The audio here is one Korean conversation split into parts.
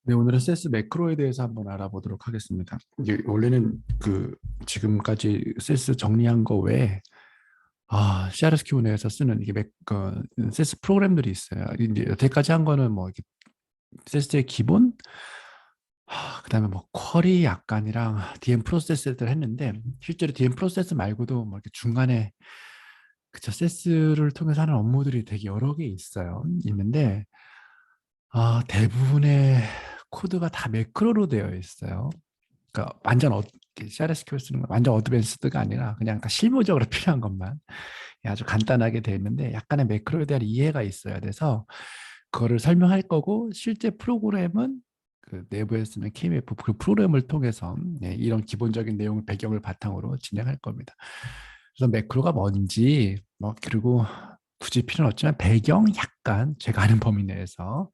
네, 오늘은 세스 매크로에 대해서 한번 알아보도록 하겠습니다. 이게 원래는 지금까지 세스 정리한 거 외에 CRSQ 내에서 쓰는 이게 세스 프로그램들이 있어요. 이제 여태까지 한 거는 뭐 이렇게 세스의 기본, 그다음에 뭐 쿼리 약간이랑 DM 프로세스를 했는데 실제로 DM 프로세스 말고도 뭐 이렇게 중간에 그쵸 세스를 통해서 하는 업무들이 되게 여러 개 있어요. 있는데 대부분의 코드가 다 매크로로 되어 있어요. 그러니까 완전 CRSQL 쓰는 건 완전 어드밴스드가 아니라 그냥 다 실무적으로 필요한 것만 아주 간단하게 되어 있는데 약간의 매크로에 대한 이해가 있어야 돼서 그거를 설명할 거고 실제 프로그램은 그 내부에 쓰는 KMF 그 프로그램을 통해서 이런 기본적인 내용을 배경을 바탕으로 진행할 겁니다. 그래서 매크로가 뭔지 뭐 그리고 굳이 필요는 없지만 배경 약간 제가 아는 범위 내에서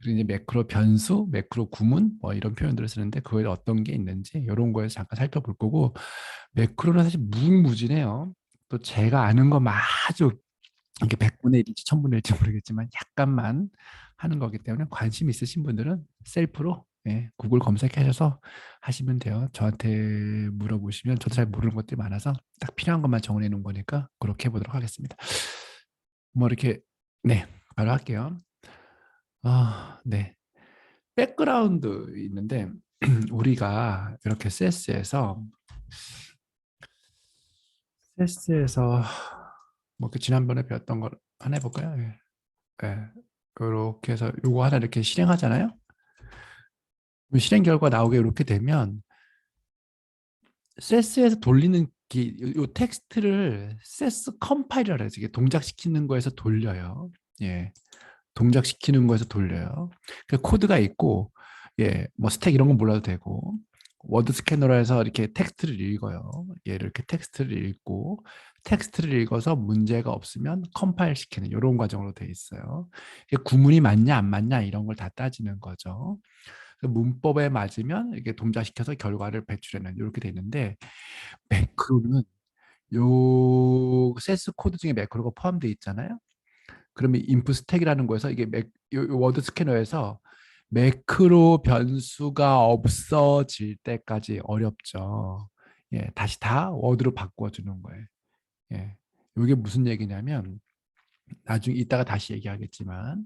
그리고 이제 매크로 변수, 매크로 구문 뭐 이런 표현들을 쓰는데 그거에 어떤 게 있는지 이런 거에서 잠깐 살펴볼 거고 매크로는 사실 무궁무진해요. 또 제가 아는 것만 아주 이게 100분의 1일지 1000분의 1일지 모르겠지만 약간만 하는 거기 때문에 관심 있으신 분들은 셀프로 구글 검색하셔서 하시면 돼요. 저한테 물어보시면 저도 잘 모르는 것들이 많아서 딱 필요한 것만 정리해 놓은 거니까 그렇게 해보도록 하겠습니다. 뭐 이렇게 네 바로 할게요. 네. 백그라운드 있는데 우리가 이렇게 세스에서 뭐 그 지난번에 배웠던 걸 하나 해볼까요? 예. 예. 그렇게 해서 요거 하나 이렇게 실행하잖아요. 실행 결과 나오게 이렇게 되면 세스에서 돌리는 요 텍스트를 세스 컴파일러라 해서 이게 동작시키는 거에서 돌려요. 예. 동작시키는 거에서 돌려요. 그 코드가 있고, 뭐 스택 이런 건 몰라도 되고, 워드 스캐너로 해서 이렇게 텍스트를 읽어요. 얘를 이렇게 tek스트를 읽고, 텍스트를 읽어서 문제가 없으면 컴파일 시키는 이런 과정으로 돼 있어요. 이게 구문이 맞냐 안 맞냐 이런 걸 다 따지는 거죠. 문법에 맞으면 이게 동작시켜서 결과를 배출하는 이렇게 돼 있는데 매크로는 요 세스 코드 중에 매크로가 포함되어 있잖아요. 그러면 인풋 스택이라는 거에서 이게 요 워드 스캐너에서 매크로 변수가 없어질 때까지 어렵죠. 다시 다 워드로 바꿔주는 거예요. 이게 무슨 얘기냐면 나중에 이따가 다시 얘기하겠지만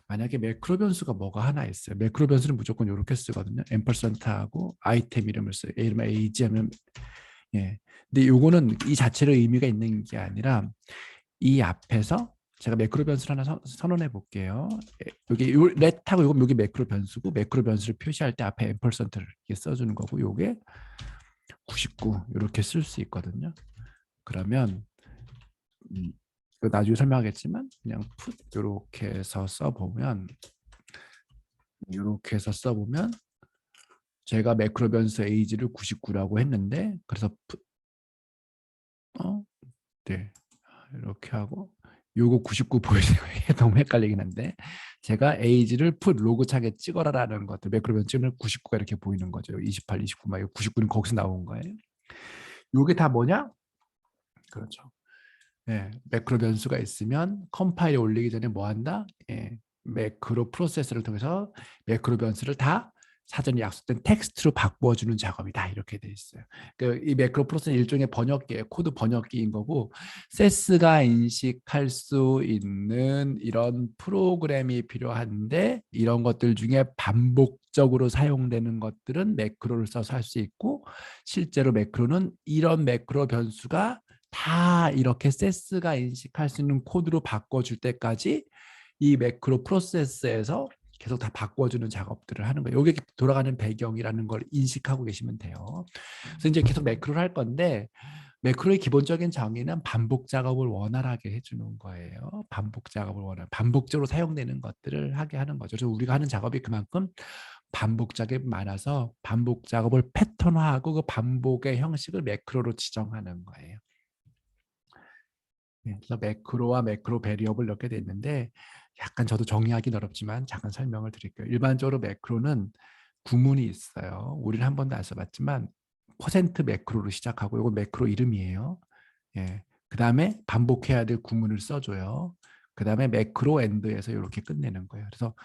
만약에 매크로 변수가 뭐가 하나 있어요. 매크로 변수는 무조건 이렇게 쓰거든요. 앰퍼센트하고 아이템 이름을 써요. 이름을 AG 하면 근데 요거는 이 자체로 의미가 있는 게 아니라 이 앞에서 제가 매크로 변수를 하나 선언해 볼게요. 여기 요 렛하고 요거 여기 매크로 변수고 매크로 변수를 표시할 때 앞에 앰퍼센트를 이렇게 써주는 거고 요게 99 이렇게 쓸 수 있거든요. 그러면 나중에 설명하겠지만 그냥 put 이렇게 해서 써보면 이렇게 해서 써보면 제가 매크로 변수 age를 99라고 했는데 그래서 네 이렇게 하고 요거 99 보이세요? 이게 너무 헷갈리긴 한데 제가 age를 put 로그 창에 찍어라라는 것들 매크로 변수 찍으면 99가 이렇게 보이는 거죠. 28, 29 막 99는 거기서 나온 거예요. 요게 다 뭐냐? 그렇죠. 매크로 변수가 있으면 컴파일에 올리기 전에 뭐 한다? 매크로 프로세서를 통해서 매크로 변수를 다 사전에 약속된 텍스트로 바꿔주는 작업이다. 이렇게 돼 있어요. 이 매크로 프로세스는 일종의 번역기예요. 코드 번역기인 거고 세스가 인식할 수 있는 이런 프로그램이 필요한데 이런 것들 중에 반복적으로 사용되는 것들은 매크로를 써서 할 수 있고 실제로 매크로는 이런 매크로 변수가 다 이렇게 세스가 인식할 수 있는 코드로 바꿔줄 때까지 이 매크로 프로세스에서 계속 다 바꿔주는 작업들을 하는 거예요. 이게 돌아가는 배경이라는 걸 인식하고 계시면 돼요. 그래서 이제 계속 매크로를 할 건데 매크로의 기본적인 정의는 반복 작업을 원활하게 해주는 거예요. 반복 작업을 반복적으로 사용되는 것들을 하게 하는 거죠. 그래서 우리가 하는 작업이 그만큼 반복 작업이 많아서 반복 작업을 패턴화하고 그 반복의 형식을 매크로로 지정하는 거예요. 그래서 매크로와 매크로 베리어블 이렇게 돼 있는데 약간 저도 정리하기 어렵지만 잠깐 설명을 드릴게요. 일반적으로 매크로는 구문이 있어요. 우리는 한 번도 안 써봤지만 퍼센트 매크로로 시작하고 이거 매크로 이름이에요. 그 다음에 반복해야 될 구문을 써줘요. 그 다음에 매크로 엔드에서 이렇게 끝내는 거예요. 그래서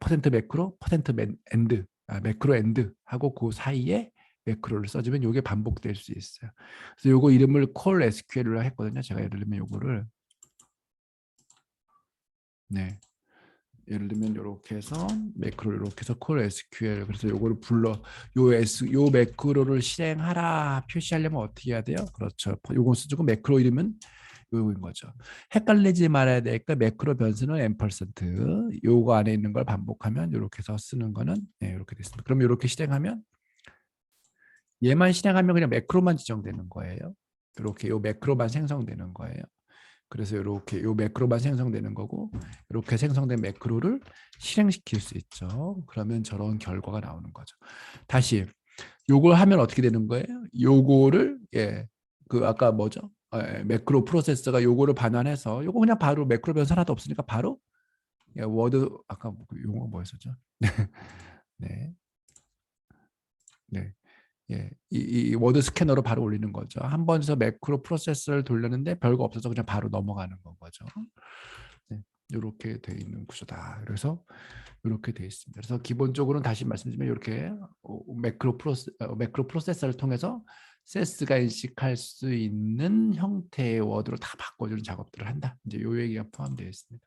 퍼센트 매크로, 퍼센트 엔드, 매크로 엔드 하고 그 사이에 매크로를 써주면 이게 반복될 수 있어요. 그래서 요거 이름을 콜 SQL로 했거든요. 제가 예를 들면 요거를 네. 예를 들면 이렇게 해서 매크로 이렇게 해서 콜 SQL 그래서 요거를 불러 요 매크로를 실행하라 표시하려면 어떻게 해야 돼요? 그렇죠. 요거 쓰고 매크로 이름은 요거인 거죠. 헷갈리지 말아야 되니까 매크로 변수는 앰퍼센트 요거 안에 있는 걸 반복하면 이렇게 해서 쓰는 거는 네, 이렇게 됐습니다. 그럼 이렇게 실행하면 얘만 실행하면 그냥 매크로만 지정되는 거예요. 이렇게 요 매크로만 생성되는 거예요. 그래서 이렇게 요 매크로만 생성되는 거고 이렇게 생성된 매크로를 실행시킬 수 있죠. 그러면 저런 결과가 나오는 거죠. 다시 요걸 하면 어떻게 되는 거예요? 요거를 그 아까 뭐죠? 매크로 프로세서가 요거를 반환해서 요거 그냥 바로 매크로 변수 하나도 없으니까 바로 워드 아까 그 용어 뭐였었죠? 네. 네. 이 워드 스캐너로 바로 올리는 거죠. 한 번에서 매크로 프로세서를 돌렸는데 별거 없어서 그냥 바로 넘어가는 거죠. 네, 이렇게 돼 있는 구조다. 그래서 이렇게 돼 있습니다. 그래서 기본적으로는 다시 말씀드리면 이렇게 매크로 프로세서를 통해서 세스가 인식할 수 있는 형태의 워드로 다 바꿔주는 작업들을 한다. 이제 요 얘기가 포함되어 있습니다.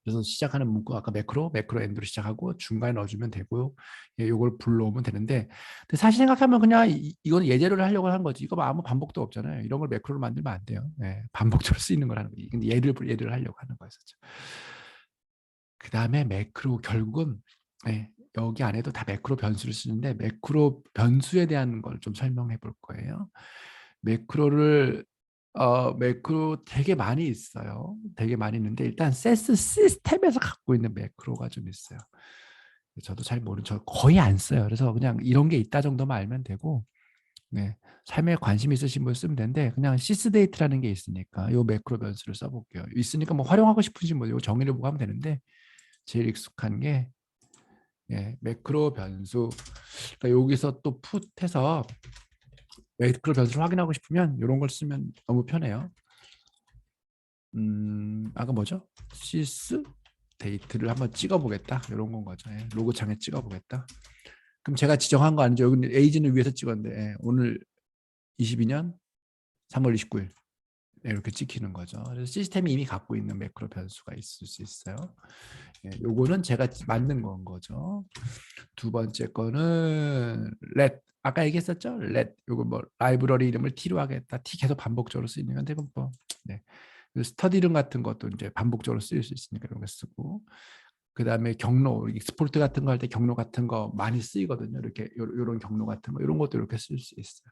그래서 시작하는 문구 아까 매크로 엔드로 시작하고 중간에 넣어주면 되고요. 요걸 불러오면 되는데 근데 사실 생각하면 그냥 이건 예제를 하려고 한 거지. 이거 뭐 아무 반복도 없잖아요. 이런 걸 매크로로 만들면 안 돼요. 반복적으로 쓰이는 걸 하는 거예요. 근데 예를 하려고 하는 거였었죠. 그 다음에 매크로 결국은 여기 안에도 다 매크로 변수를 쓰는데 매크로 변수에 대한 걸 좀 설명해 볼 거예요. 매크로를 매크로 되게 많이 있어요. 되게 많이 있는데 일단 세스 시스템에서 갖고 있는 매크로가 좀 있어요. 저도 잘 모르는 저 거의 안 써요. 그래서 그냥 이런 게 있다 정도만 알면 되고 네, 삶에 관심 있으신 분 쓰면 되는데 그냥 시스데이트라는 게 있으니까 요 매크로 변수를 써볼게요. 있으니까 뭐 활용하고 싶으신 분 요 정의를 보고 하면 되는데 제일 익숙한 게 매크로 변수. 그러니까 여기서 또 풋해서 매크로 변수를 확인하고 싶으면 이런 걸 쓰면 너무 편해요. 아까 뭐죠? 시스 데이트를 한번 찍어보겠다. 이런 건 거죠. 로그 창에 찍어보겠다. 그럼 제가 지정한 거 아니죠? 여기 에이지는 위에서 찍었는데 오늘 22년 3월 29일 이렇게 찍히는 거죠. 그래서 시스템이 이미 갖고 있는 매크로 변수가 있을 수 있어요. 요거는 제가 만든 건 거죠. 두 번째 거는 let 아까 얘기했었죠? let 요거 뭐 라이브러리 이름을 t로 하겠다. t 계속 반복적으로 쓰이는 건데 뭐 네. 스터디룸 같은 것도 이제 반복적으로 쓰일 수 있으니까 이런 거 쓰고 그다음에 경로 익스포트 같은 거 할 때 경로 같은 거 많이 쓰이거든요. 이렇게 요런 경로 같은 거 이런 것도 이렇게 쓸 수 있어요.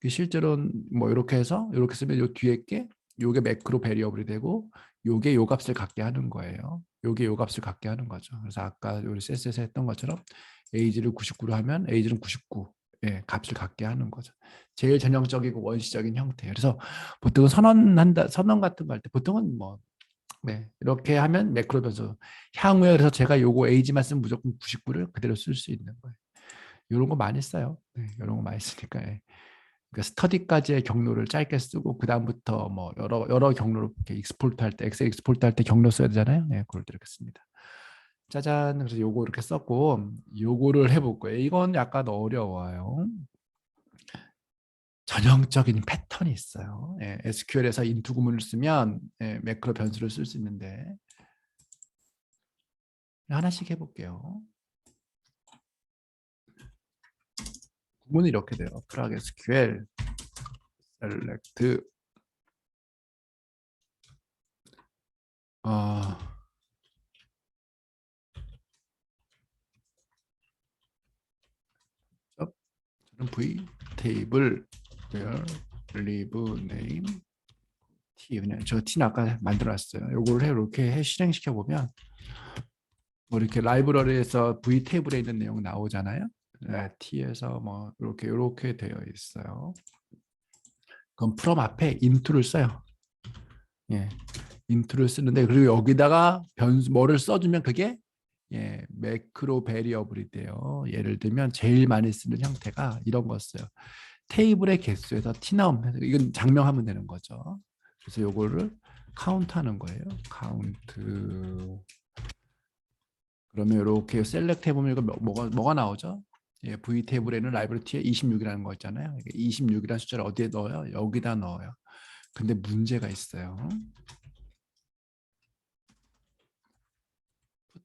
실제로는 뭐 이렇게 해서 이렇게 쓰면 요 뒤에 게 요게 매크로 베리어블이 되고 요게 요 값을 갖게 하는 거예요. 요게 요 값을 갖게 하는 거죠. 그래서 아까 우리 CSS에서 했던 것처럼 에이지를 99로 하면 에이지는 99 값을 갖게 하는 거죠. 제일 전형적이고 원시적인 형태. 그래서 보통은 선언 같은 거 할 때 보통은 뭐 이렇게 하면 매크로 변수 향후에 그래서 제가 요거 에이지만 쓰면 무조건 99를 그대로 쓸 수 있는 거예요. 이런 거 많이 써요. 이런 거 많이 쓰니까. 그러니까 스터디까지의 경로를 짧게 쓰고 그 다음부터 뭐 여러 경로로 이렇게 익스포트 할 때 엑셀 익스포트 할 때 경로 써야 되잖아요. 그걸 이렇게 씁니다. 짜잔. 그래서 요거 이렇게 썼고 요거를 해볼 거예요. 이건 약간 어려워요. 전형적인 패턴이 있어요. SQL에서 인투 구문을 쓰면 매크로 변수를 쓸 수 있는데 하나씩 해볼게요. 구문이 이렇게 돼요. 프락 SQL select 저는 v table where live name t 그냥 저 t는 아까 만들어놨어요. 요거를 이렇게 실행시켜 보면 뭐 이렇게 라이브러리에서 v 테이블에 있는 내용 나오잖아요. t에서 뭐 이렇게 되어 있어요. 그럼 from 앞에 into를 써요. into를 쓰는데 그리고 여기다가 변수 뭐를 써주면 그게 매크로 베리어블이 돼요. 예를 들면 제일 많이 쓰는 형태가 이런 거 써요. 테이블의 개수에서 t 나오면 이건 장명하면 되는 거죠. 그래서 요거를 카운트하는 거예요. 카운트 그러면 이렇게 셀렉트 해보면 이거 뭐가 나오죠? 예, V 테이블에는 라이브러리 T에 26이라는 거 있잖아요. 26이라는 숫자를 어디에 넣어요? 여기다 넣어요. 근데 문제가 있어요.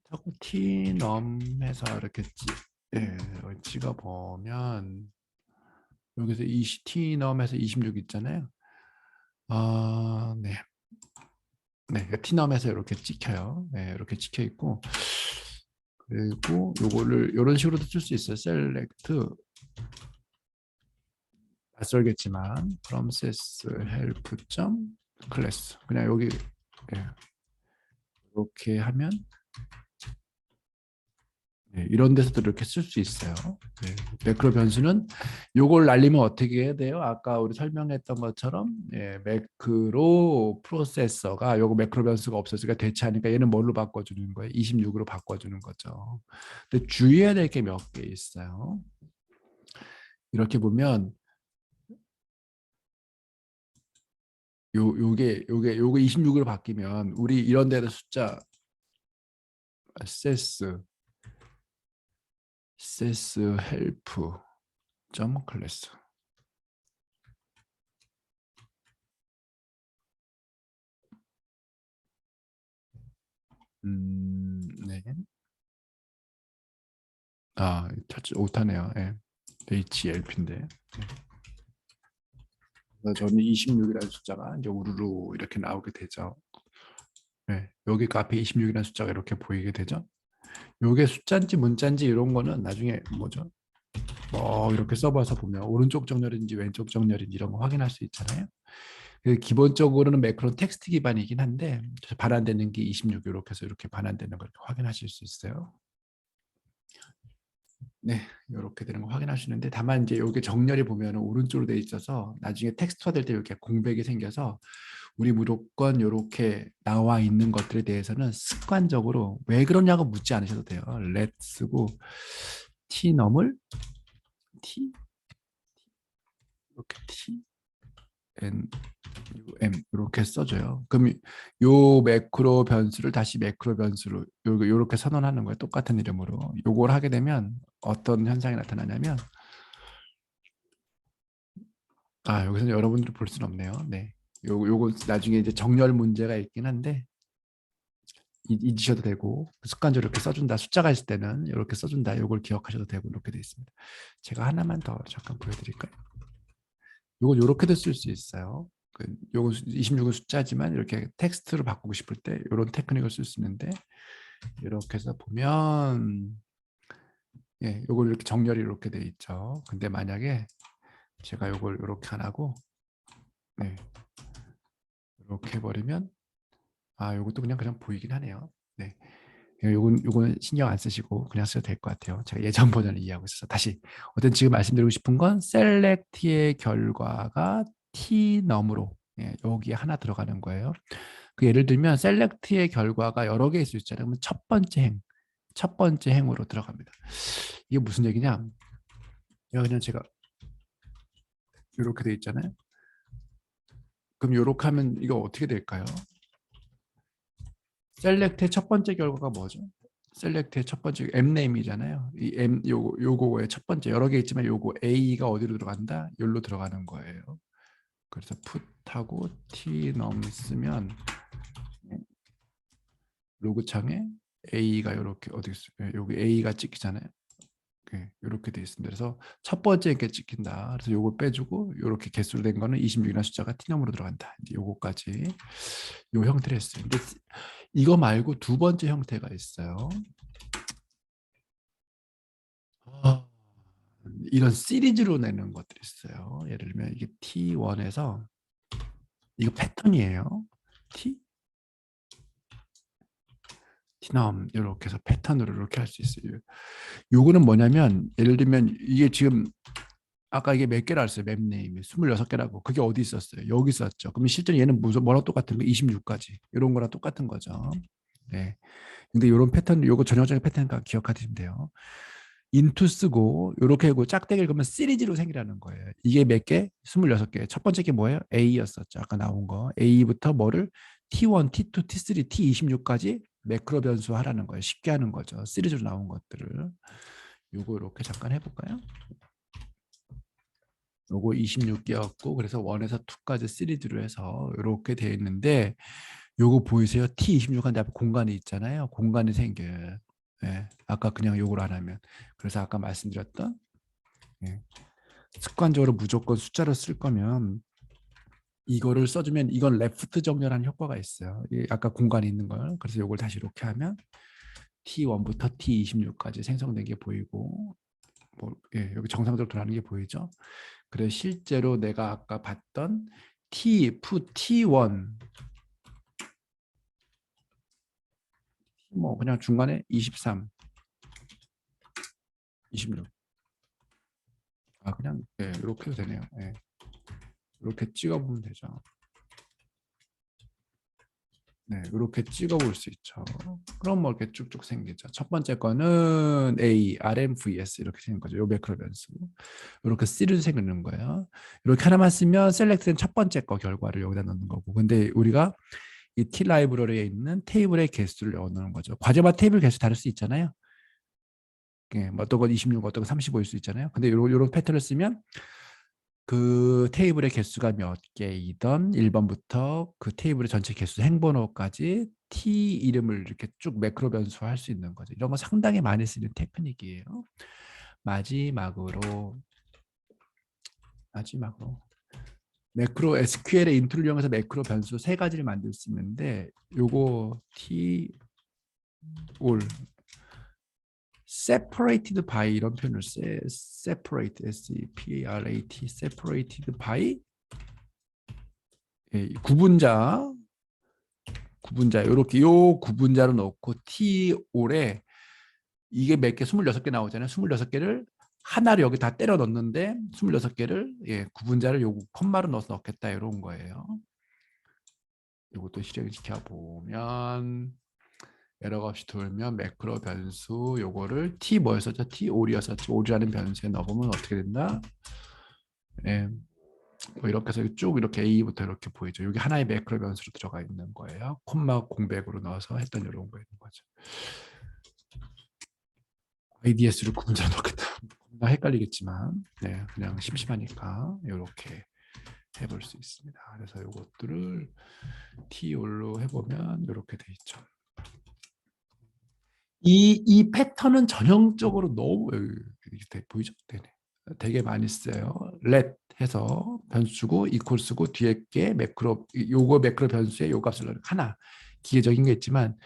하고 T 넘해서 이렇게 예, 찍어 보면 여기서 T 넘해서 26 있잖아요. 아, 네. 네, T 넘해서 이렇게 찍혀요. 네, 이렇게 찍혀 있고 그리고 요거를 이런 식으로도 쓸 수 있어요. 셀렉트 낯설겠지만 process help class 그냥 여기 예, 이렇게 하면 네, 이런 데서도 이렇게 쓸 수 있어요. 네, 매크로 변수는 요걸 날리면 어떻게 해야 돼요? 아까 우리 설명했던 것처럼 예, 매크로 프로세서가 요거 매크로 변수가 없어지니까 대체하니까 얘는 뭘로 바꿔주는 거예요? 26으로 바꿔주는 거죠. 근데 주의해야 될 게 몇 개 있어요. 이렇게 보면 요게 26으로 바뀌면 우리 이런 데다 숫자 access help class 네. 아, 찾지 못하네요. 예. HLP인데. 그래서 저는 26이라는 숫자가 이제 우르르 이렇게 나오게 되죠. 네. 여기 그 앞에 26이라는 숫자가 이렇게 보이게 되죠. 요게 숫자인지 문자인지 이런 거는 나중에 뭐죠? 뭐 이렇게 써봐서 보면 오른쪽 정렬인지 왼쪽 정렬인지 이런 거 확인할 수 있잖아요. 기본적으로는 매크로 텍스트 기반이긴 한데 반환되는 게 26 이렇게 해서 이렇게 반환되는 걸 확인하실 수 있어요. 네, 이렇게 되는 거 확인하시는데 다만 이제 여기 정렬이 보면 오른쪽으로 돼 있어서 나중에 텍스트화 될 때 이렇게 공백이 생겨서 우리 무조건 이렇게 나와 있는 것들에 대해서는 습관적으로 왜 그러냐고 묻지 않으셔도 돼요. let 쓰고 t 넘을 t 이렇게 t n m 이렇게 써줘요. 그럼 요 매크로 변수를 다시 매크로 변수로 요렇게 선언하는 거예요. 똑같은 이름으로. 요걸 하게 되면 어떤 현상이 나타나냐면 아, 여기서 여러분들이 볼 수는 없네요. 네. 요거 나중에 이제 정렬 문제가 있긴 한데 잊으셔도 되고 습관적으로 이렇게 써준다. 숫자가 있을 때는 이렇게 써준다. 요걸 기억하셔도 되고 이렇게 돼 있습니다. 제가 하나만 더 잠깐 보여드릴까요? 요거 요렇게도 쓸 수 있어요. 요거 26은 숫자지만 이렇게 텍스트로 바꾸고 싶을 때 이런 테크닉을 쓸 수 있는데 이렇게 해서 보면 예, 요걸 이렇게 정렬이 이렇게 돼 있죠. 근데 만약에 제가 요걸 이렇게 안 하고 네, 이렇게 해버리면 아, 요것도 그냥 보이긴 하네요. 네. 요건 신경 안 쓰시고 그냥 써도 될 것 같아요. 제가 예전 버전을 이해하고 있어서 다시 어떤 지금 말씀드리고 싶은 건 select의 결과가 t 넘으로 예, 여기에 하나 들어가는 거예요. 그 예를 들면 select의 결과가 여러 개 있을 수 있잖아요. 그러면 첫 번째 행으로 들어갑니다. 이게 무슨 얘기냐? 그냥 제가 이렇게 돼 있잖아요. 그럼 이렇게 하면 이거 어떻게 될까요? 셀렉트의 첫 번째 결과가 뭐죠? 셀렉트의 첫 번째 mname이잖아요. 이 m 요거의 첫 번째 여러 개 있지만 요거 a가 어디로 들어간다? 여기로 들어가는 거예요. 그래서 put하고 t 넘으면 로그 창에 a가 이렇게 어디 있어요? 여기 a가 찍히잖아요. 이렇게 돼 있습니다. 그래서 첫 번째 게 찍힌다. 그래서 요거 빼주고 이렇게 개수로 된 거는 26이라는 숫자가 t넘으로 들어간다. 이제 요거까지 요 형태를 했어요. 근데 이거 말고 두 번째 형태가 있어요. 아, 이런 시리즈로 내는 것들이 있어요. 예를 들면 이게 T1에서 이거 패턴이에요. T, T넘 이렇게 해서 패턴으로 이렇게 할 수 있어요. 요거는 뭐냐면 예를 들면 이게 지금 아까 이게 몇 개라 했어요. 맵네임이 26개라고. 그게 어디 있었어요? 여기 있었죠. 그럼 실제로 얘는 무슨 뭐랑 똑같은 거? 26까지. 이런 거랑 똑같은 거죠. 네. 근데 이런 패턴, 요거 전형적인 패턴 기억하시면 돼요. 인투 쓰고 이렇게 하고 짝대기를 그러면 시리즈로 생기라는 거예요. 이게 몇 개? 26개. 첫 번째 게 뭐예요? A였었죠. 아까 나온 거. A부터 뭐를 T1, T2, T3, T26까지 매크로 변수 하라는 거예요. 쉽게 하는 거죠. 시리즈로 나온 것들을. 요거 이렇게 잠깐 해볼까요? 요거 26개였고 그래서 1에서 2까지 시리즈로 해서 이렇게 되어 있는데 요거 보이세요? T26한데 앞에 공간이 있잖아요. 공간이 생겨요. 예, 아까 그냥 요걸 안 하면. 그래서 아까 말씀드렸던 예, 습관적으로 무조건 숫자로 쓸 거면 이거를 써주면 이건 레프트 정렬하는 효과가 있어요. 아까 공간이 있는 걸. 그래서 요걸 다시 이렇게 하면 T1부터 T26까지 생성된 게 보이고 뭐, 예, 여기 정상적으로 돌아가는 게 보이죠? 그래서 실제로 내가 아까 봤던 T1 뭐 그냥 중간에 23, 26. 아 그냥 예, 이렇게 해도 되네요. 예, 이렇게 찍어보면 되죠. 네, 이렇게 찍어볼 수 있죠. 그럼 뭐 이렇게 쭉쭉 생기죠. 첫 번째 거는 A, RM, VS 이렇게 생긴 거죠. 요 매크로 변수. 이렇게 시리즈 생기는 거예요. 이렇게 하나만 쓰면 셀렉트된 첫 번째 거 결과를 여기다 넣는 거고. 근데 우리가 이 T 라이브러리에 있는 테이블의 개수를 넣는 거죠. 과제마다 테이블 개수 다를 수 있잖아요. 예, 뭐 어떤 건 26, 어떤 건 35일 수 있잖아요. 근데 요런 패턴을 쓰면 그 테이블의 개수가 몇 개이던 1번부터 그 테이블의 전체 개수 행번호까지 T 이름을 이렇게 쭉 매크로 변수할 수 있는 거죠. 이런 거 상당히 많이 쓰는 테크닉이에요. 마지막으로 매크로 SQL의 인트를 이용해서 매크로 변수 3가지를 만들 수 있는데 요거 T 올 separated by 이런 표현을 써요. separate S-E-P-A-R-A-T separated by 예, 구분자 이렇게 요 구분자로 넣고 T 올에 이게 몇 개 26개 나오잖아요. 26개를 하나를 여기 다 때려 넣는데 26개를 예, 구분자를 요 콤마로 넣어서 넣겠다 이런 거예요. 이것도 실행시켜 보면 에러가 없이 돌면 매크로 변수 요거를 T 뭐였었죠? T 올이었었죠. 올이라는 변수에 넣어보면 어떻게 된다? 예, 뭐 이렇게 해서 쭉 이렇게 A부터 이렇게 보이죠. 여기 하나의 매크로 변수로 들어가 있는 거예요. 콤마 공백으로 넣어서 했던 이런 거 있는 거죠. IDS를 구분자 넣겠다. 나 헷갈리겠지만, 네, 그냥 심심하니까 이렇게 해볼 수 있습니다. 그래서 이것들을 T 올로 해보면 이렇게 돼 있죠. 이 패턴은 전형적으로 너무 보이죠? 네네. 되게 많이 써요. let 해서 변수 주고 이퀄 쓰고 뒤에 게 매크로 요거 매크로 변수에 요 값을 넣는 하나 기계적인 게 있지만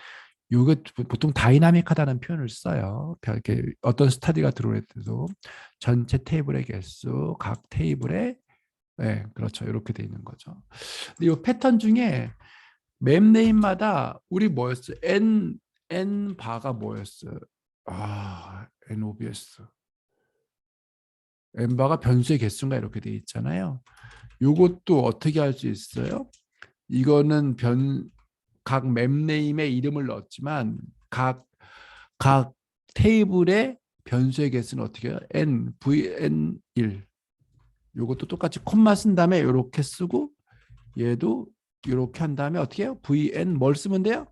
요게 보통 다이나믹하다는 표현을 써요. 이렇게 어떤 스타디가 들어오더라도 전체 테이블의 개수 각 테이블에 네, 그렇죠. 이렇게 돼 있는 거죠. 근데 이 패턴 중에 맵 네임마다 우리 뭐였어? N 바가 뭐였어? 아, NOBS. N 바가 변수의 개수인가 이렇게 돼 있잖아요. 요것도 어떻게 할 수 있어요? 이거는 각 맵 네임의 이름을 넣었지만 각 테이블의 변수의 개수는 어떻게 해요? N, VN1. 요것도 똑같이 콤마 쓴 다음에 이렇게 쓰고 얘도 이렇게 한 다음에 어떻게 해요? VN 뭘 쓰면 돼요?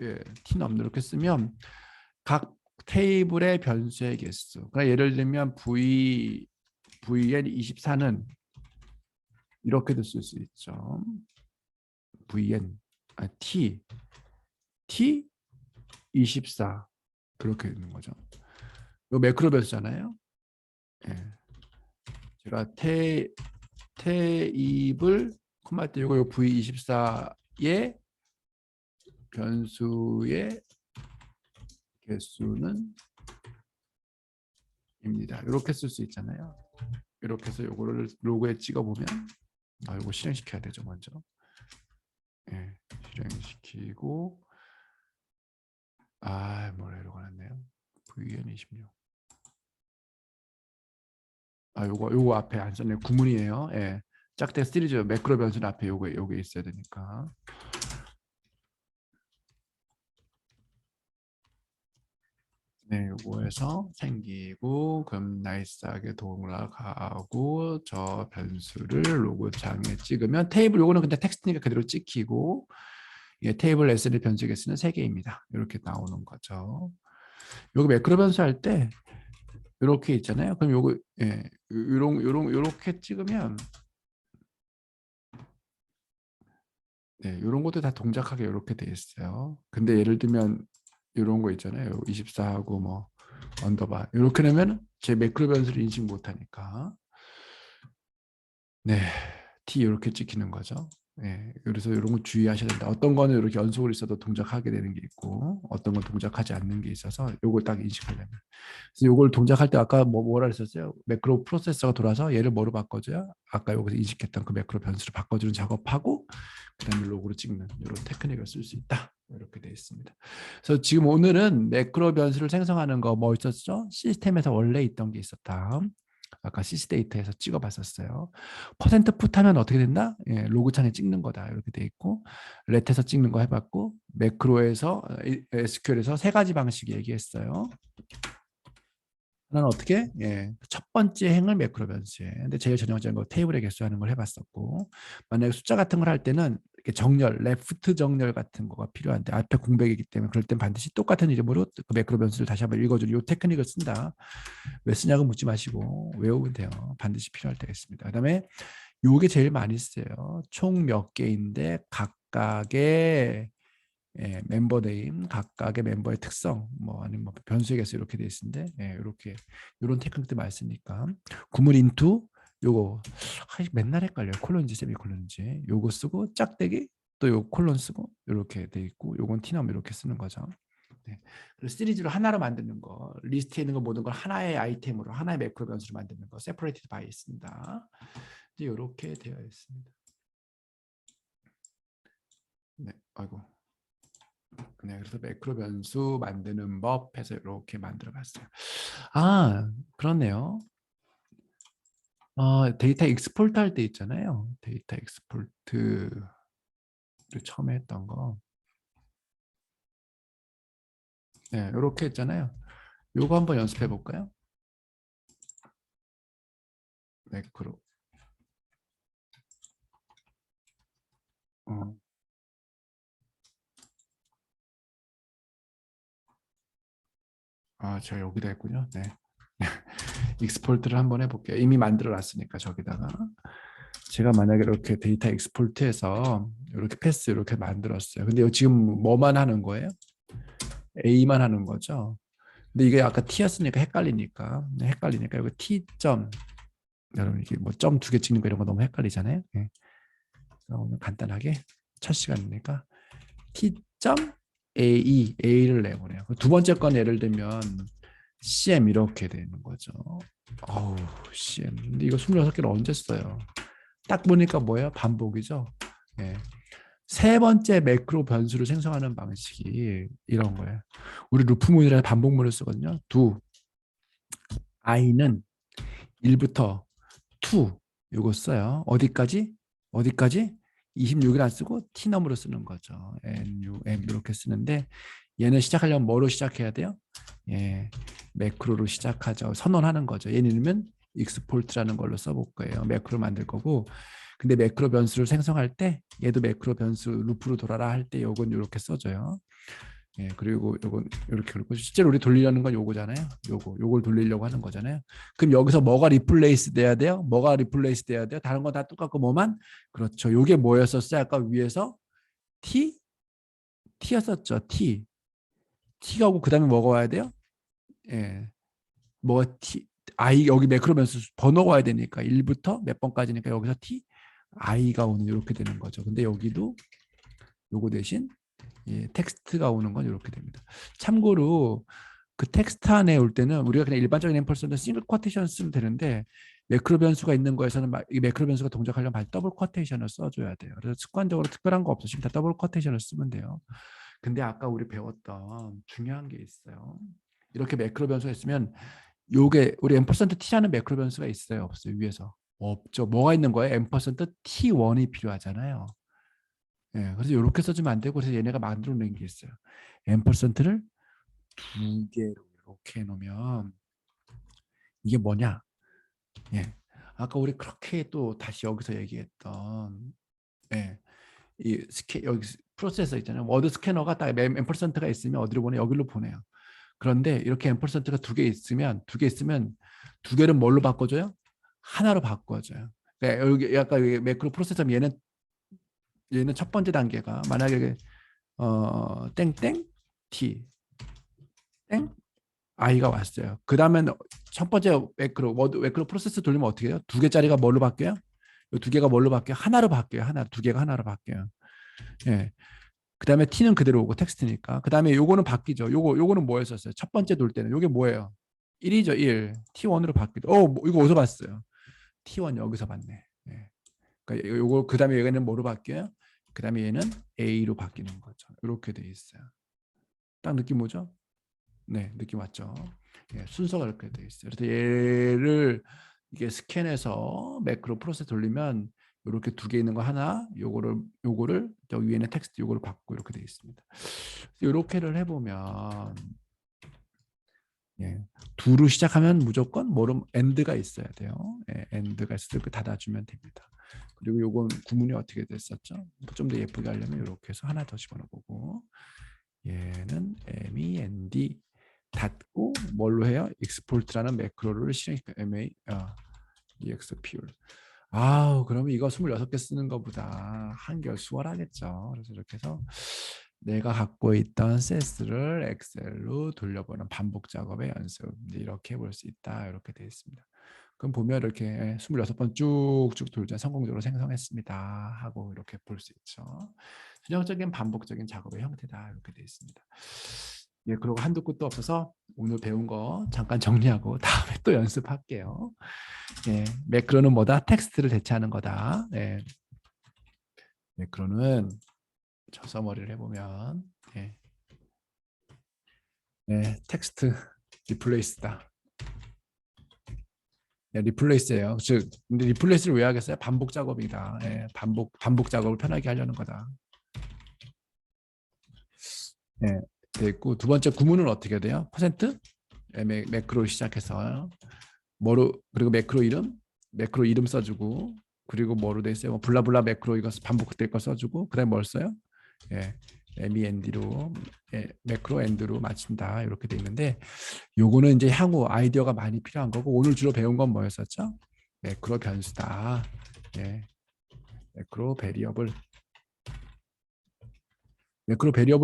예, T는 없는 이렇게 쓰면 각 테이블의 변수의 개수. 그러니까 예를 들면 VN24는 이렇게도 쓸 수 있죠. VN T24 그렇게 있는 거죠. 이 매크로 변수잖아요. 예. 제가 테이블 콤마 때 이거 V24의 변수의 개수는 입니다. 이렇게 쓸 수 있잖아요. 이렇게 해서 이거를 로그에 찍어보면 이거 실행시켜야 되죠 먼저. 예, 실행시키고 뭐라 이러고 났네요. VN26. 요거 앞에 안 썼네요. 구문이에요. 예, 짝대 시리즈 매크로 변수는 앞에 요게 있어야 되니까. 네, 요거에서 생기고 그럼 나이스하게 돌아가고 저 변수를 로그창에 찍으면 테이블 요거는 근데 텍스트니까 그대로 찍히고 예, 테이블 SNL 변수 개수는 3개입니다. 이렇게 나오는 거죠. 요거 매크로 변수 할 때 이렇게 있잖아요. 그럼 요거 예, 요렇게 찍으면 네, 이런 것도 다 동작하게 이렇게 돼 있어요. 근데 예를 들면 이런 거 있잖아요. 24하고 뭐 언더바 이렇게 되면 제 매크로 변수를 인식 못하니까 네, T 이렇게 찍히는 거죠. 네, 그래서 이런 거 주의하셔야 된다. 어떤 거는 이렇게 연속으로 있어도 동작하게 되는 게 있고 어떤 건 동작하지 않는 게 있어서 요걸 딱 인식하려면 그래서 요걸 동작할 때 아까 뭐라 했었어요? 매크로 프로세서가 돌아서 얘를 뭐로 바꿔줘야 아까 여기서 인식했던 그 매크로 변수를 바꿔주는 작업하고 그다음에 로그로 찍는 이런 테크닉을 쓸 수 있다. 이렇게 되어 있습니다. 그래서 지금 오늘은 매크로 변수를 생성하는 거 뭐 있었죠? 시스템에서 원래 있던 게 있었다. 아까 시스데이터에서 찍어봤었어요. 퍼센트 풋하면 어떻게 된다? 예, 로그 창에 찍는 거다. 이렇게 돼 있고 렛에서 찍는 거 해봤고 매크로에서 SQL에서 3가지 방식 얘기했어요. 하나는 어떻게? 예, 첫 번째 행을 매크로 변수에. 근데 제일 전형적인 거 테이블에 개수하는 걸 해봤었고, 만약에 숫자 같은 걸 할 때는 이렇게 정렬, 레프트 정렬 같은 거가 필요한데 앞에 공백이기 때문에 그럴 땐 반드시 똑같은 이름으로 그 매크로 변수를 다시 한번 읽어주는 이 테크닉을 쓴다. 왜 쓰냐고 묻지 마시고 외우면 돼요. 반드시 필요할 때가 있습니다. 그다음에 요게 제일 많이 써요. 총 몇 개인데 각각의 멤버 네임, 각각의 멤버의 특성, 뭐 아니면 뭐 변수의 개수 이렇게 돼 있는데 이렇게 이런 테크닉들 많이 쓰니까 구문 인투 요거 맨날 헷갈려요. 콜론인지 세미콜론인지 요거 쓰고 짝대기 또 요 콜론 쓰고 이렇게 돼 있고 요건 티넘 이렇게 쓰는 거죠. 네. 그래서 시리즈로 하나로 만드는 거, 리스트에 있는 거 모든 걸 하나의 아이템으로 하나의 매크로 변수로 만드는 거, separated by 있습니다. 이제 이렇게 되어 있습니다. 네, 아이고. 네, 그래서 매크로 변수 만드는 법 해서 이렇게 만들어 봤어요. 아, 그렇네요. 데이터 익스포트 할 때 있잖아요. 데이터 익스포트를 처음에 했던 거. 네, 이렇게 했잖아요. 요거 한번 연습해 볼까요? 매크로. 어, 제가 여기다 했군요. 네. 익스포트를 한번 해볼게요. 이미 만들어 놨으니까 저기다가. 제가 만약에 이렇게 데이터 익스포트해서 이렇게 패스 이렇게 만들었어요. 근데 지금 뭐만 하는 거예요? A만 하는 거죠. 근데 이게 아까 T였으니까 헷갈리니까 이거 T 점 여러분 이게 뭐 점 2개 찍는 거 이런 거 너무 헷갈리잖아요. 네. 오늘 간단하게 첫 시간이니까 T 점 A를 내보내요. 두 번째 건 예를 들면 CM 이렇게 되는 거죠. 어우 CM. 근데 이거 26개를 언제 써요? 딱 보니까 뭐예요? 반복이죠. 예. 세 번째 매크로 변수를 생성하는 방식이 이런 거예요. 우리 루프문이라는 반복문을 쓰거든요. 두 i는 1부터 2 이거 써요. 어디까지? 어디까지? 26을 안 쓰고 t넘으로 쓰는 거죠. num 이렇게 쓰는데 얘는 시작하려면 뭐로 시작해야 돼요? 예, 매크로로 시작하죠. 선언하는 거죠. 얘는 익스포트라는 걸로 써볼 거예요. 매크로 만들 거고 근데 매크로 변수를 생성할 때 얘도 매크로 변수 루프로 돌아라 할 때 요건 이렇게 써줘요. 예, 그리고 요건 이렇게 그렇고 실제로 우리 돌리려는 건 요거잖아요. 요걸 돌리려고 하는 거잖아요. 그럼 여기서 뭐가 리플레이스 돼야 돼요? 뭐가 리플레이스 돼야 돼요? 다른 건 다 똑같고 뭐만? 그렇죠. 요게 뭐였었어요? 아까 위에서 T? T였었죠. T. T가 오고 그다음에 뭐가 와야 돼요? 예. 뭐 T I 여기 매크로 변수 번호가 와야 되니까 1부터 몇 번까지니까 여기서 T I가 오는 이렇게 되는 거죠. 근데 여기도 요거 대신 예, 텍스트가 오는 건 이렇게 됩니다. 참고로 그 텍스트 안에 올 때는 우리가 그냥 일반적인 앰퍼센트 싱글 쿼테이션 쓰면 되는데 매크로 변수가 있는 거에서는 이 매크로 변수가 동작하려면 더블 쿼테이션을 써줘야 돼요. 그래서 습관적으로 특별한 거 없으시면 다 더블 쿼테이션을 쓰면 돼요. 근데 아까 우리 배웠던 중요한 게 있어요. 이렇게 매크로 변수가 있으면 요게 우리 앰퍼센트 t라는 매크로 변수가 있어요, 없어요? 위에서 없죠. 뭐가 있는 거예요? 앰퍼센트 t1이 필요하잖아요. 예, 그래서 이렇게 써주면 안 되고 그래서 얘네가 만들어 낸 게 있어요. 앰퍼센트를 2개로 이렇게 해놓으면 이게 뭐냐? 예, 아까 우리 그렇게 또 다시 여기서 얘기했던 예, 이 스케 여기 프로세서 있잖아요. 워드 스캐너가 딱 앰퍼센트가 있으면 어디로 보내? 여기로 보내요. 그런데 이렇게 앰퍼센트가 두 개 있으면 두 개를 뭘로 바꿔줘요? 하나로 바꿔줘요. 그러니까 여기 약간 매크로 프로세서 얘는 첫 번째 단계가 만약에 땡땡 t 땡 i가 왔어요. 그 다음엔 첫 번째 매크로 프로세스 돌리면 어떻게 해요? 두 개짜리가 뭘로 바뀌어요? 두 개가 뭘로 바뀌어요? 하나로 바뀌어요. 두 개가 하나로 바뀌어요. 예. 그 다음에 t는 그대로 오고 텍스트니까. 그 다음에 요거는 바뀌죠. 요거는 뭐였었어요? 첫 번째 돌 때는 요게 뭐예요? 1이죠. 1. t1으로 바뀌죠. 이거 어디서 봤어요? t1 여기서 봤네. 예. 그러니까 요거 그 다음에 얘는 뭐로 바뀌어요? 그 다음에 얘는 a로 바뀌는 거죠. 이렇게 돼 있어요. 딱 느낌 오죠? 네, 느낌 왔죠. 예, 순서가 이렇게 돼 있어요. 그래서 얘를 이게 스캔해서 매크로 프로세스 돌리면 이렇게 두 개 있는 거 하나, 요거를 저 위에는 텍스트 요거를 받고 이렇게 돼 있습니다. 이렇게를 해보면 예, 두로 시작하면 무조건 엔드가 있어야 돼요. 예, 엔드가 있을 때 닫아주면 됩니다. 그리고 요건 구문이 어떻게 됐었죠? 좀 더 예쁘게 하려면 이렇게 해서 하나 더 집어넣고 얘는 MEND 닫고 뭘로 해요? export라는 매크로를 실행시켜 EXPOR. 그러면 이거 26개 쓰는 것보다 한결 수월하겠죠. 그래서 이렇게 해서 내가 갖고 있던 세스를 엑셀로 돌려보는 반복 작업의 연습. 이렇게 해볼 수 있다. 이렇게 되어 있습니다. 그럼 보면 이렇게 26번 쭉쭉 돌자 성공적으로 생성했습니다. 하고 이렇게 볼 수 있죠. 전형적인 반복적인 작업의 형태다. 이렇게 되어 있습니다. 예, 그리고 한도 끝도 없어서 오늘 배운 거 잠깐 정리하고 다음에 또 연습할게요. 예, 매크로는 뭐다? 텍스트를 대체하는 거다. 예, 매크로는 저 서머리를 해보면 예, 예, 텍스트 리플레이스다. 예, 리플레이스예요. 근데 리플레이스를 왜 하겠어요? 반복 작업이다. 예, 반복 작업을 편하게 하려는 거다. 예, 돼 있고 두 번째 구문은 어떻게 돼요? 퍼센트 매크로 시작해서 그리고 매크로 이름 써주고 그리고 뭐로 돼 있어요? 블라블라 매크로 이거 반복될 거 써주고 그다음에 뭘 써요? 예, MEND로 매크로 엔드로 마친다 이렇게 돼 있는데 요거는 이제 향후 아이디어가 많이 필요한 거고 오늘 주로 배운 건 뭐였었죠? 매크로 변수다. 예, 매크로 베리어블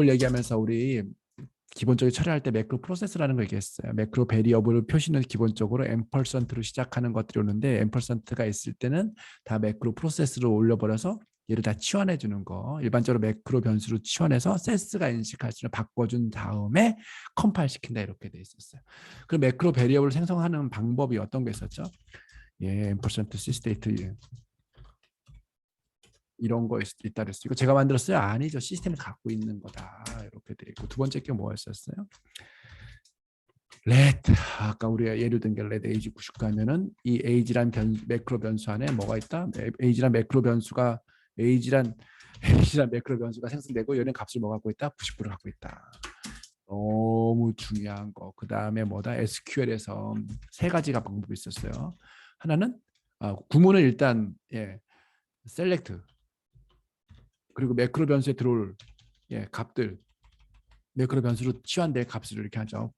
얘기하면서 우리 기본적으로 처리할 때 매크로 프로세스라는 거 얘기했어요. 매크로 베리어블 표시는 기본적으로 앰퍼센트로 시작하는 것들이 오는데 앰퍼센트가 있을 때는 다 매크로 프로세스로 올려버려서 얘를 다 치환해 주는 거. 일반적으로 매크로 변수로 치환해서 세스가 인식할 수 있는 바꿔준 다음에 컴파일 시킨다 이렇게 돼 있었어요. 그 매크로 베리어블을 생성하는 방법이 어떤 게 있었죠? 예, 앰퍼센트 시스테이트 이런 거 있다 그랬어요. 이거 제가 만들었어요? 아니죠. 시스템이 갖고 있는 거다. 이렇게 돼 있고 두 번째 게 뭐였었어요? let 아까 우리가 예를 든 게 let age 99 하면은 이 age란 매크로 변수 안에 뭐가 있다? age란 매크로 변수가 age란 매크로 변수가 생성되고 얘는 값을 뭐 갖고 있다? 99를 갖고 있다. 너무 중요한 거. 그 다음에 뭐다? SQL에서 세 가지가 방법이 있었어요. 하나는 구문은 일단 select 그리고 매크로 변수에 들어올 값들 매크로 변수로 치환될 값을 이렇게 하죠.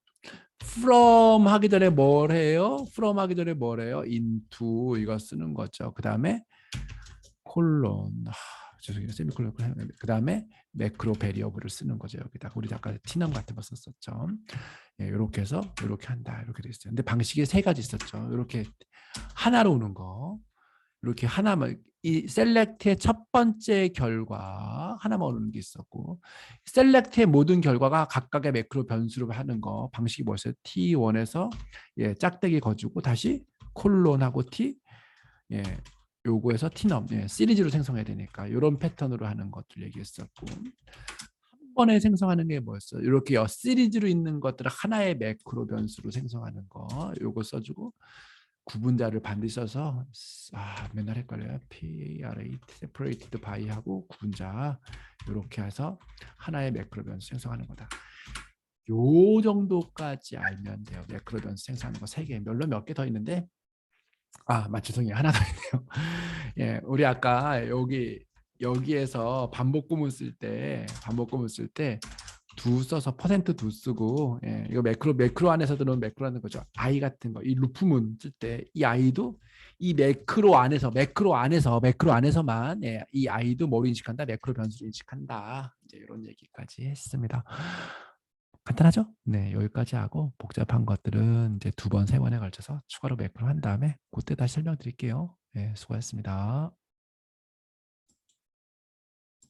from 하기 전에 뭘 해요? from 하기 전에 뭘 해요? into 이거 쓰는 거죠. 그 다음에 콜론 죄송해요. 세미콜론 그 다음에 매크로 베리어블을 쓰는 거죠. 여기다 우리 아까 티넘 같은 거 썼었죠. 이렇게 해서 이렇게 한다 이렇게 돼 있어요. 근데 방식이 세 가지 있었죠. 이렇게 하나로 오는 거 이렇게 하나만 이 셀렉트의 첫 번째 결과 하나만 오는 게 있었고 셀렉트의 모든 결과가 각각의 매크로 변수로 하는 거 방식이 뭐였어요? T1에서 짝대기 거주고 다시 콜론하고 T 요거에서 T넘 시리즈로 생성해야 되니까 이런 패턴으로 하는 것들 얘기했었고 한 번에 생성하는 게 뭐였어요? 이렇게 시리즈로 있는 것들을 하나의 매크로 변수로 생성하는 거 요거 써주고 구분자를 반드시 써서 맨날 헷갈려요. PRA separated by 하고 구분자 이렇게 해서 하나의 매크로 변수 생성하는 거다. 요 정도까지 알면 돼요. 매크로 변수 생성하는 거 3개. 물론 몇 개 더 있는데 죄송해요. 하나 더 있네요. 우리 아까 여기 여기에서 반복 구문 쓸 때 두 써서 퍼센트 두 쓰고, 예, 이거 매크로 안에서 들어오는 매크로라는 거죠. I 같은 거, 이 루프문 쓸 때 이 I도 이 매크로 안에서만, 예, 이 I도 뭐로 인식한다? 매크로 변수로 인식한다. 이제 이런 얘기까지 했습니다. 간단하죠? 네, 여기까지 하고 복잡한 것들은 이제 두 번, 세 번에 걸쳐서 추가로 매크로 한 다음에 그때 다시 설명드릴게요. 네, 수고하셨습니다.